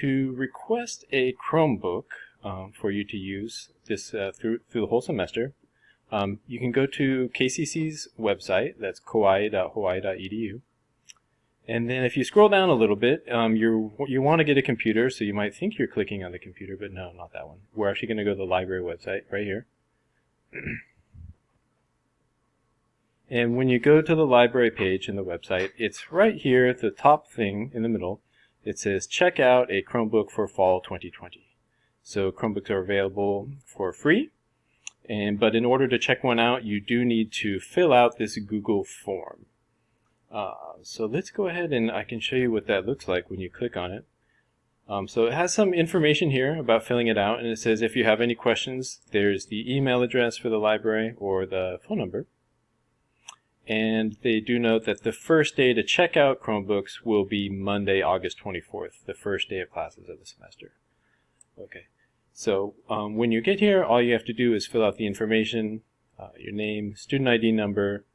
to request a Chromebook for you to use this through the whole semester, you can go to KCC's website. That's kauai.hawaii.edu. And then if you scroll down a little bit, you want to get a computer, so you might think you're clicking on the computer, but no, not that one. We're actually going to go to the library website right here. And when you go to the library page in the website, it's right here at the top thing in the middle. It says, check out a Chromebook for fall 2020. So Chromebooks are available for free, but in order to check one out, you do need to fill out this Google form. So let's go ahead and I can show you what that looks like when you click on it. So it has some information here about filling it out, and it says if you have any questions, there's the email address for the library or the phone number. And they do note that the first day to check out Chromebooks will be Monday, August 24th, the first day of classes of the semester. Okay, so when you get here, all you have to do is fill out the information, your name, student ID number,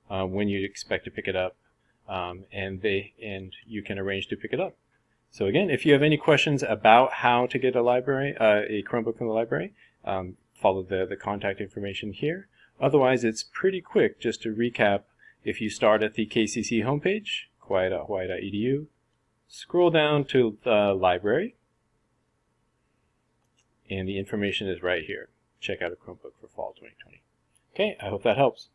when you expect to pick it up, and you can arrange to pick it up. So again, if you have any questions about how to get a Chromebook from the library, follow the contact information here. Otherwise, it's pretty quick. Just to recap, if you start at the KCC homepage, kauai.hawaii.edu, scroll down to the library, and the information is right here. Check out a Chromebook for fall 2020. Okay, I hope that helps.